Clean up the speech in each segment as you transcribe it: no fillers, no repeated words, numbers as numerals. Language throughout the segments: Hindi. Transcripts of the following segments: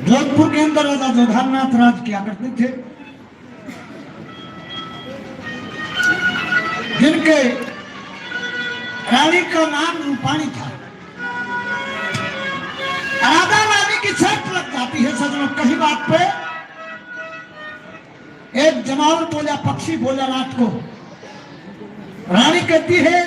जोधपुर के अंदर राजा जोधारनाथ राज किया करते थे, जिनके रानी का नाम रूपाणी था। राजा रानी की छत लग जाती है सजनों। कहीं बात पे एक जमावर बोला, पक्षी बोला रात को। रानी कहती है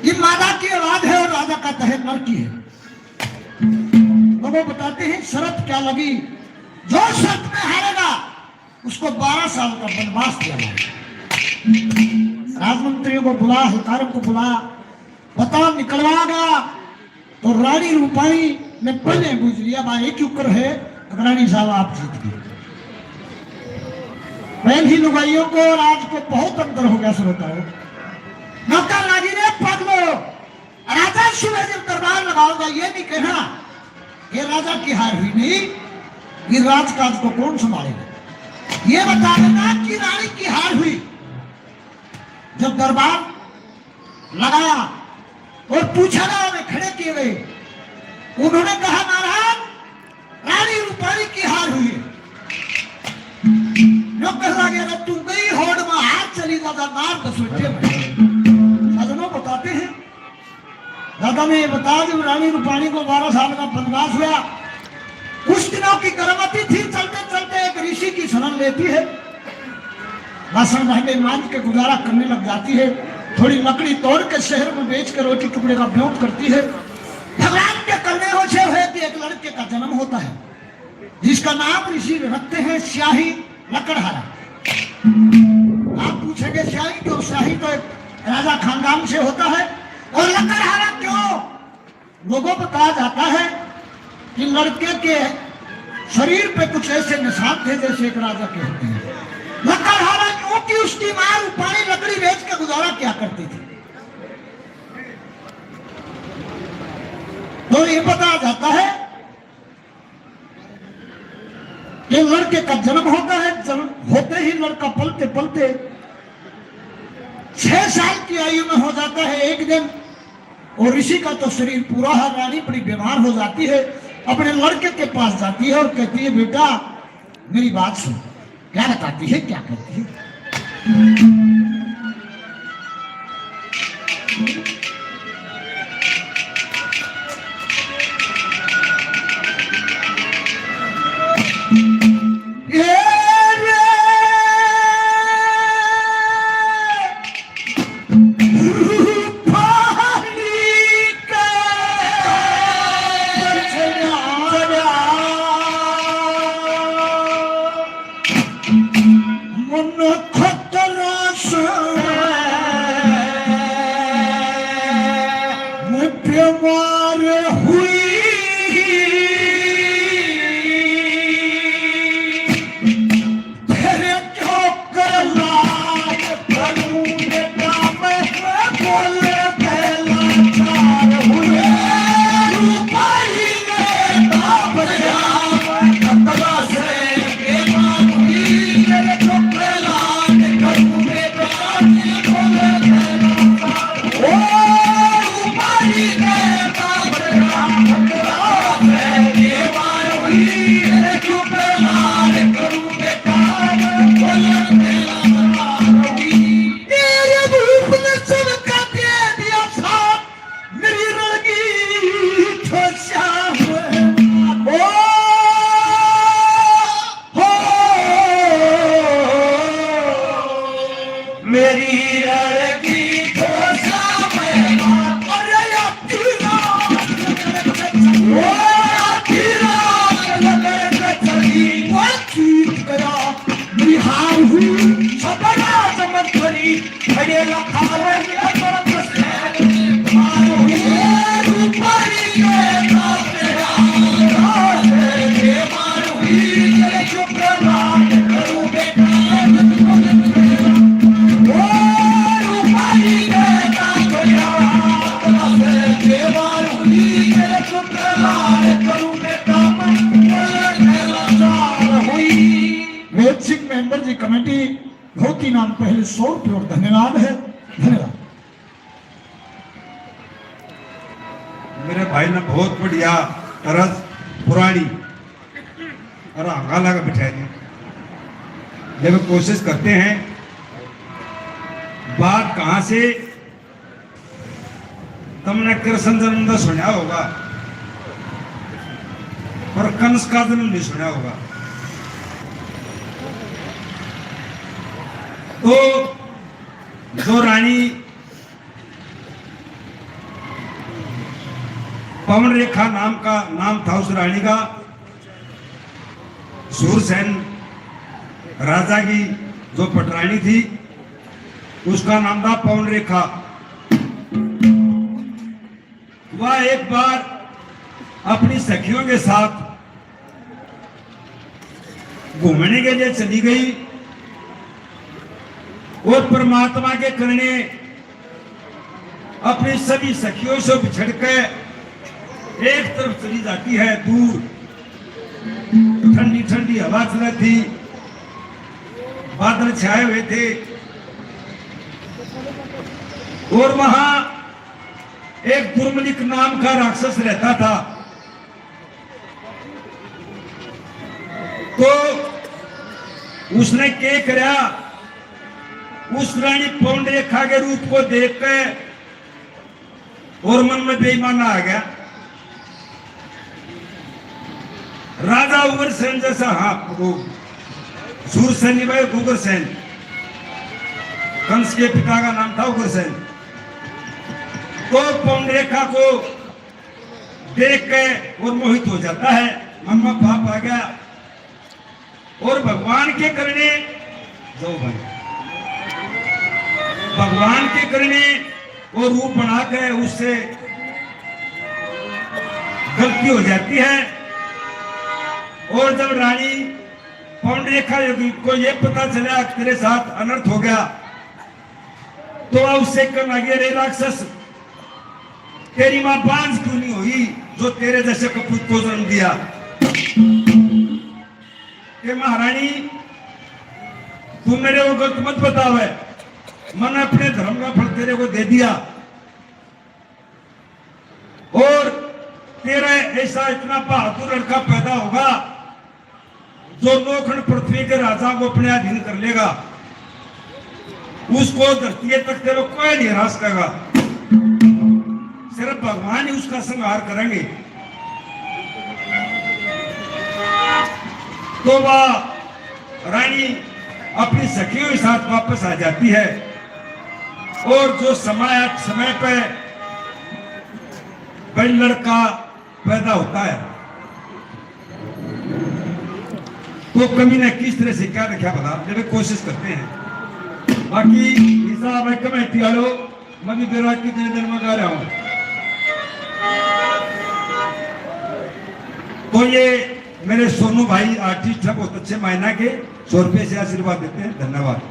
ये मादा की आवाज है और राजा का तहत नर की है। तो वो बताते हैं शर्त क्या लगी, जो शर्त में हारेगा उसको 12 साल का वनवास दिया जाएगा। राजमंत्रियों को बुला, हलकारों को बुला, बता निकलवागा। तो रानी रूपाणी ने पहले बुझ लिया भाई एक ऊपर है, रानी साहब आप जीत गए। पहली लुगाइयों को और आज को बहुत अंतर हो गया श्रोताओं। नौकर लागी ने पगलो, राजा सुबह जब दरबार लगाओगा ये नहीं कहना ये राजा की हार हुई, नहीं ये राजकाज को कौन संभालेगा, ये बता देना कि रानी की हार हुई। जब दरबार लगाया और पूछा ना वे खड़े किए गए, उन्होंने कहा महाराज रानी रूपाणी की हार हुई है। तू गई होड़ में हाथ चली दादा नार दसोटे में। सजनों बताते हैं दादा ने बताया जब रानी रूपाणी को 12 साल का वनवास हुआ, कुछ दिनों की गर्भवती थी, चलते चलते एक ऋषि की शरण लेती है, बासन भांडे मांझ के गुजारा करने लग जाती है। थोड़ी लकड़ी तोड़ के शहर में बेच कर रोटी टुकड़े का ब्योत करती है। भगवान के करने हो कि एक लड़के का जन्म होता है जिसका नाम ऋषि रखते हैं स्याही लकड़हारा। आप पूछेंगे स्याही क्यों? स्याही तो एक राजा खानदान से होता है, और लकड़हारा क्यों? लोगों को कहा जाता है कि लड़के के शरीर पे कुछ ऐसे निशान थे जैसे एक राजा के होते हैं। लकड़हारा क्योंकि उसकी मां रूपाणी लकड़ी बेच के गुजारा क्या करती थी। तो ये बताया जाता है कि लड़के का जन्म होता है, जन्म होते ही लड़का पलते पलते 6 साल की आयु में हो जाता है एक दिन। और ऋषि का तो शरीर पूरा है, रानी बड़ी बीमार हो जाती है, अपने लड़के के पास जाती है और कहती है बेटा मेरी बात सुन। क्या बताती है, क्या कहती है? कमेटी धोती नाम पहले 100 रुपये और धन्यवाद है। धन्यवाद। भाई ने बहुत बढ़िया तरह पुरानी और हंगा लगा बिठाई दी। जब कोशिश करते हैं बात कहां से, तुमने कृष्ण जन्म तो सुना होगा पर कंस का जन्म नहीं सुना होगा। तो जो रानी पवन रेखा नाम था उस रानी का, सूरसेन राजा की जो पटरानी थी उसका नाम था पवन रेखा। वह एक बार अपनी सखियों के साथ घूमने के लिए चली गई और परमात्मा के करने अपनी सभी सखियों से बिछड़ के एक तरफ चली जाती है दूर। ठंडी ठंडी हवा चल रही थी, बादल छाए हुए थे और वहां एक दुर्मलिक नाम का राक्षस रहता था। तो उसने क्या किया, उस रानी पवन रेखा के रूप को देख के और मन में बेईमाना आ गया। राजा उग्रसेन जैसा, हाँ वो सूरसेन भाई उग्रसेन, कंस के पिता का नाम था उग्रसेन। तो पवन रेखा को देख के और मोहित हो जाता है, मन में पाप आ गया और भगवान के करने जो भाई भगवान के करने वो रूप बना के उससे गलती हो जाती है। और जब रानी पवन रेखा को ये पता चला तेरे साथ अनर्थ हो गया तो उससे कहने लगी, अरे राक्षस तेरी मां बांझ क्यों नहीं हुई जो तेरे जैसे कपूत को जन्म दिया। कि महारानी तुम मेरे को गलत मत बतावे, मैंने अपने धर्म का फल तेरे को दे दिया और तेरा ऐसा इतना बहादुर लड़का पैदा होगा जो नौखंड पृथ्वी के राजा को अपने अधीन कर लेगा, उसको धरती तक तेरे को कोई नहीं हरा सकेगा, सिर्फ भगवान ही उसका संहार करेंगे। तो वह रानी अपनी सखियों के साथ वापस आ जाती है और जो समय पे बड़ा लड़का पैदा होता है तो कमी ने किस तरह से क्या रखा बता, जब कोशिश करते हैं। बाकी हिसाब है कमेटी वालों, मैं भी बेराज के दिन में गा रहा हूं। तो ये मेरे सोनू भाई आर्टिस्ट है, बहुत अच्छे मायना के 100 रुपए से आशीर्वाद देते हैं, धन्यवाद।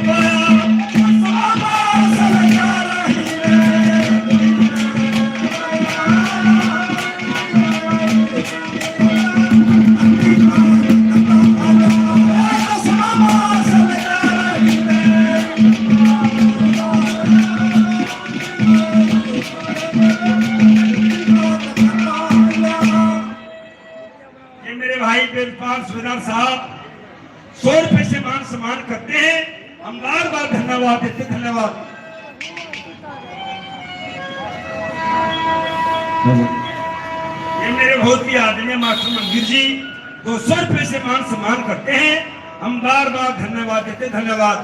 Bye. 100 रुपए से मान सम्मान करते हैं। हम बार बार धन्यवाद देते, धन्यवाद। ये मेरे बहुत ही आदरणीय मास्टर मंदिर जी 200 रुपए से मान सम्मान करते हैं। हम बार बार धन्यवाद देते, धन्यवाद।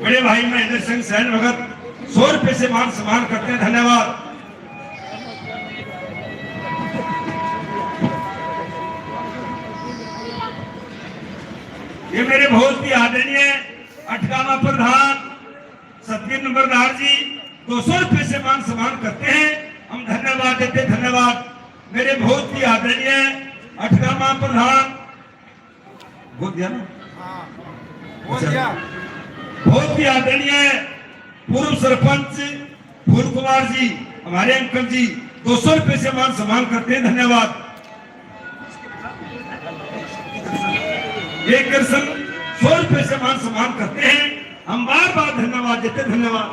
बड़े भाई महेंद्र सिंह सैन भगत 100 रुपए से मान सम्मान करते हैं, धन्यवाद। ये मेरे बहुत ही आदरणीय अठगामा प्रधान सतवीर नंबरदार जी 200 रुपए से मान सम्मान करते हैं। हम धन्यवाद देते, धन्यवाद। मेरे बहुत ही आदरणीय अठगामा प्रधान बोल दिया ना, बहुत ही आदरणीय पूर्व सरपंच फूल कुमार जी हमारे अंकल जी 200 रुपए से मान सम्मान करते हैं, धन्यवाद। एक दर्शन 100 रुपए से मान सम्मान करते हैं। हम बार बार धन्यवाद देते, धन्यवाद।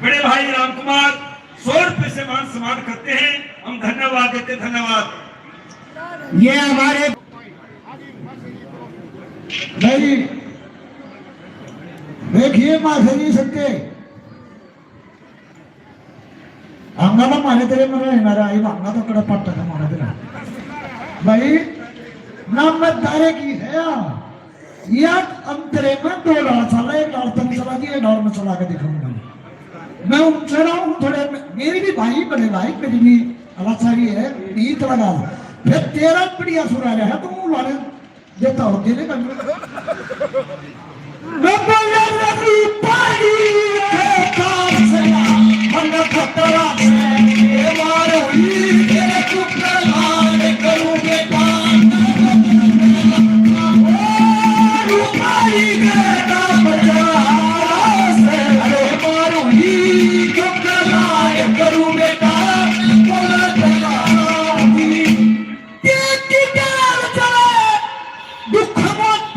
बड़े भाई राम कुमार 100 रुपए से मान सम्मान करते हैं। हम धन्यवाद देते, धन्यवाद। ये हमारे भाई देखिए माथे नहीं सकते अंगाला माने तेरे मेरा मेरा ये अंगा तो कड़ा पट्टा का मारा तेरा भाई नामदारे की है यार अंतरे में 2 डाल चला, 1 डाल तक चला दिया, 1 डाल में चला के दिखाऊंगा मैं। उनसे रहा हूँ थोड़े, मेरी भी भाई बड़े भाई मेरी भी अलाचारी है, नीत लगा फिर तेरा बढ़िया सुना रहा है तो मुंह वाले देता हो देने का मैं बोला रवि पानी है काम से मन खतरा से ये मार हुई तेरे कुकरान करूंगे काम रुपाई बेटा बजा से अरे मार हुई कुकरान करूंगे काम बोला तेरा हुई तेरी प्यार चले दुख मत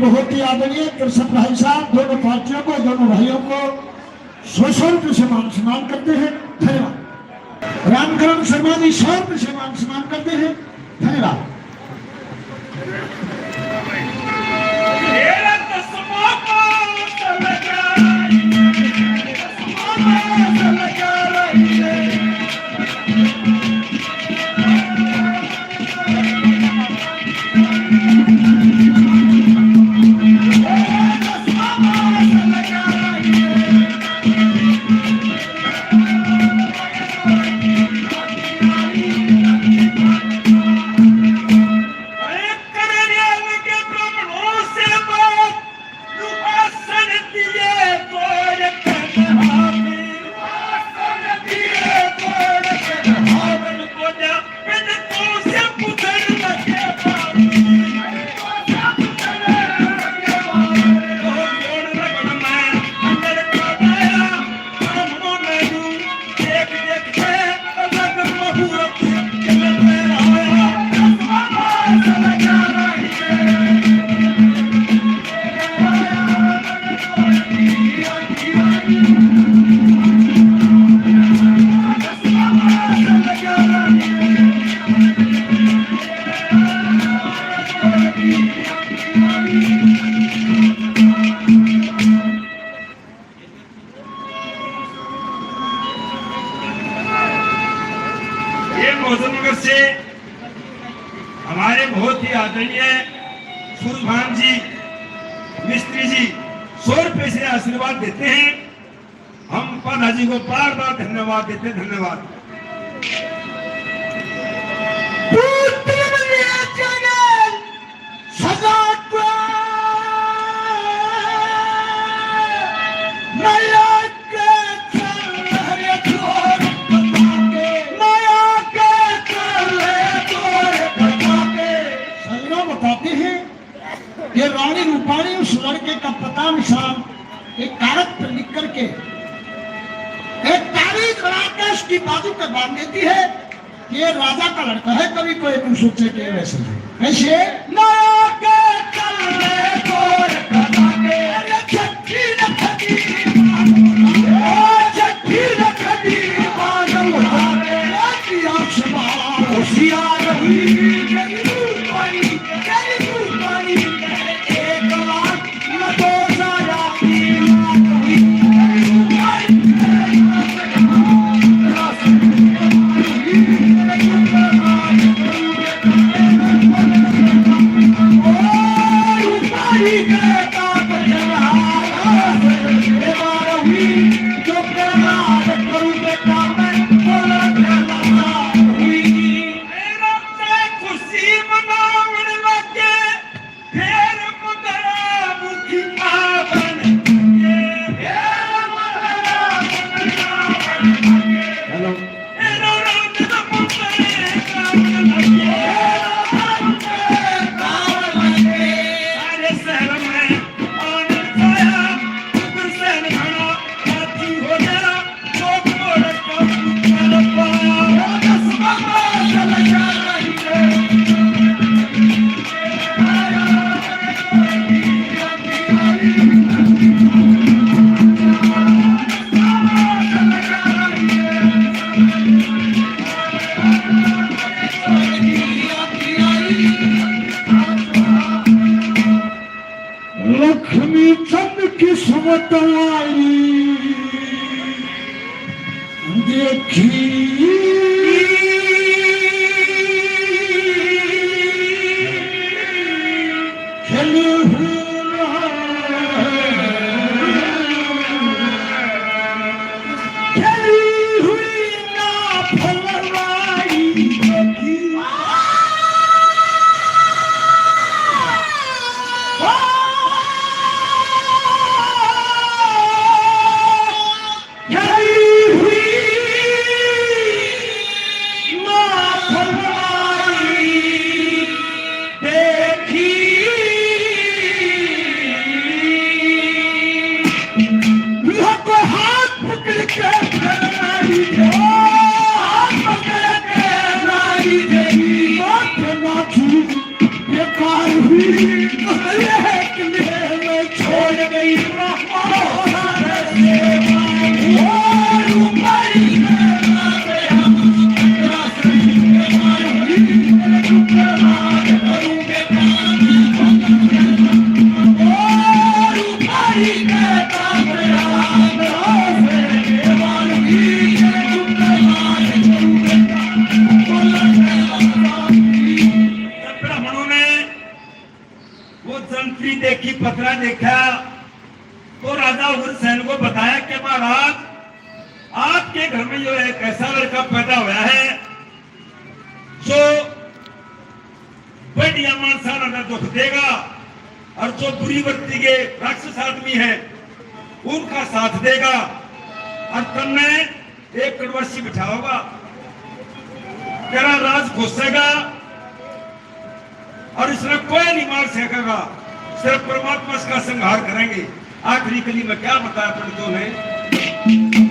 बहुत ही आदरणीय कृष्ण भाई साहब दोनों पार्टियों को, दोनों भाइयों को 100 रुपये से मान सम्मान करते हैं, धन्यवाद। रामकरण शर्मा जी 100 रुपये से मान सम्मान करते हैं, धन्यवाद। पैसे आशीर्वाद देते हैं। हम पादाजी को बार बार धन्यवाद देते हैं। धन्यवाद। ये रानी रूपाणी उस लड़के का पता निशान एक कागज पर लिख करके एक तारीख बना के उसकी बाजू पर बांध देती है। ये राजा का लड़का है। कभी कोई तुम सोचे कि वैसे कैसे नया के चलने तोर कथा के छठी रखती बादल उठावे किया सवार होशियार हुई लक्ष्मी चंद किस्मत वाली देखी चली हुई ना फलवाई देखी छोड़ गई देखी पत्रा देखा तो राजा उग्रसेन को बताया कि महाराज आपके घर में जो एक ऐसा लड़का पैदा हुआ है जो बढ़िया मानसा दुख देगा और जो बुरी वृत्ति के राक्षस आदमी है उनका साथ देगा और तुमने एक कड़वासी बिठाओगा तेरा राज घुसेगा और इसमें कोई नहीं मार सकेगा सिर्फ परमात्मा इसका संहार करेंगे। आखिरी कली में क्या बताया पंडितों ने